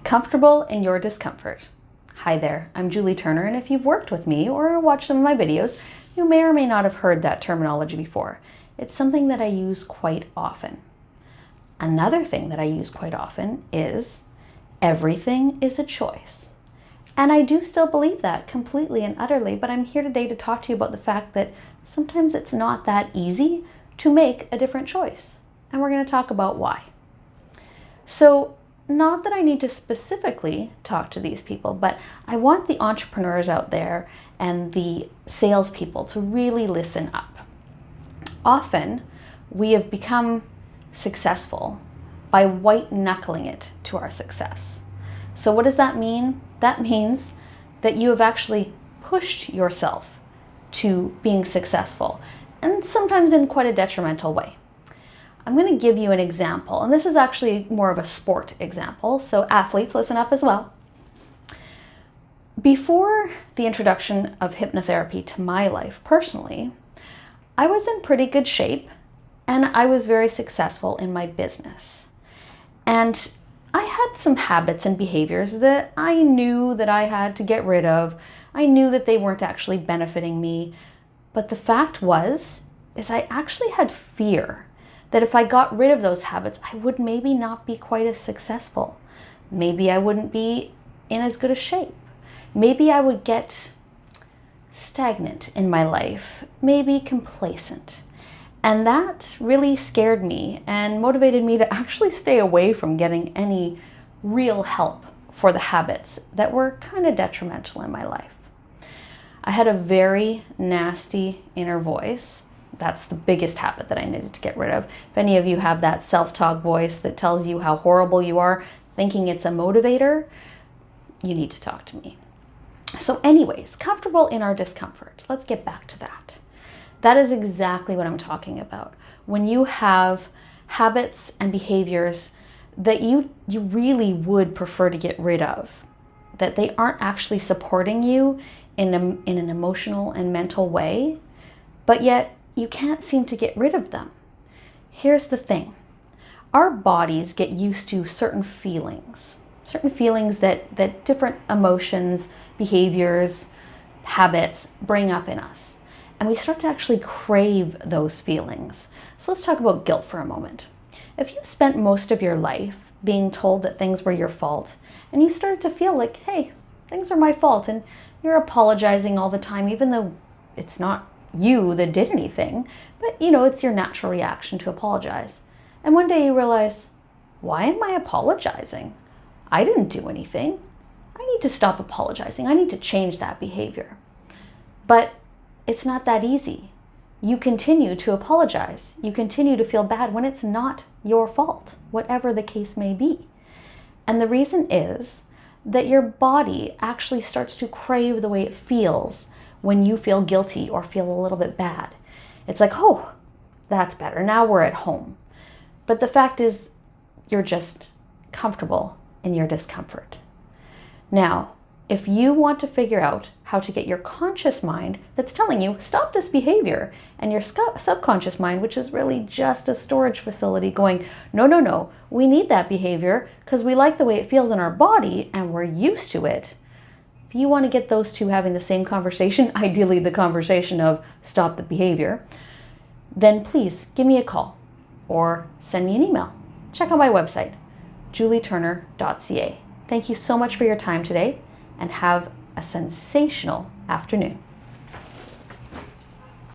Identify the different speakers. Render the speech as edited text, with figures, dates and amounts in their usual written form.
Speaker 1: Comfortable in your discomfort. Hi there, I'm Julie Turner, and if you've worked with me or watched some of my videos, you may or may not have heard that terminology before. It's something that I use quite often. Another thing that I use quite often is everything is a choice. And I do still believe that completely and utterly, but I'm here today to talk to you about the fact that sometimes it's not that easy to make a different choice. And we're going to talk about why. So, not that I need to specifically talk to these people, but I want the entrepreneurs out there and the salespeople to really listen up. Often, we have become successful by white-knuckling it to our success. So what does that mean? That means that you have actually pushed yourself to being successful, and sometimes in quite a detrimental way. I'm going to give you an example, and this is actually more of a sport example, so athletes, listen up as well. Before the introduction of hypnotherapy to my life personally, I was in pretty good shape, and I was very successful in my business. And I had some habits and behaviors that I knew that I had to get rid of. I knew that they weren't actually benefiting me, but the fact is I actually had fear that if I got rid of those habits, I would maybe not be quite as successful. Maybe I wouldn't be in as good a shape. Maybe I would get stagnant in my life, maybe complacent. And that really scared me and motivated me to actually stay away from getting any real help for the habits that were kind of detrimental in my life. I had a very nasty inner voice. That's the biggest habit that I needed to get rid of. If any of you have that self-talk voice that tells you how horrible you are, thinking it's a motivator, you need to talk to me. So anyways, comfortable in our discomfort. Let's get back to that. That is exactly what I'm talking about. When you have habits and behaviors that you really would prefer to get rid of, that they aren't actually supporting you in an emotional and mental way, but yet you can't seem to get rid of them. Here's the thing. Our bodies get used to certain feelings that different emotions, behaviors, habits bring up in us. And we start to actually crave those feelings. So let's talk about guilt for a moment. If you spent most of your life being told that things were your fault, and you started to feel like, hey, things are my fault, and you're apologizing all the time, even though it's not you that did anything, but it's your natural reaction to apologize. And one day you realize, why am I apologizing? I didn't do anything. I need to stop apologizing. I need to change that behavior. But it's not that easy. You continue to apologize. You continue to feel bad when it's not your fault, whatever the case may be. And the reason is that your body actually starts to crave the way it feels when you feel guilty or feel a little bit bad. It's like, oh, that's better. Now we're at home. But the fact is, you're just comfortable in your discomfort. Now, if you want to figure out how to get your conscious mind that's telling you, stop this behavior, and your subconscious mind, which is really just a storage facility going, no, we need that behavior because we like the way it feels in our body and we're used to it. If you want to get those two having the same conversation, ideally the conversation of stop the behavior, then please give me a call or send me an email. Check out my website, julieturner.ca. Thank you so much for your time today, and have a sensational afternoon.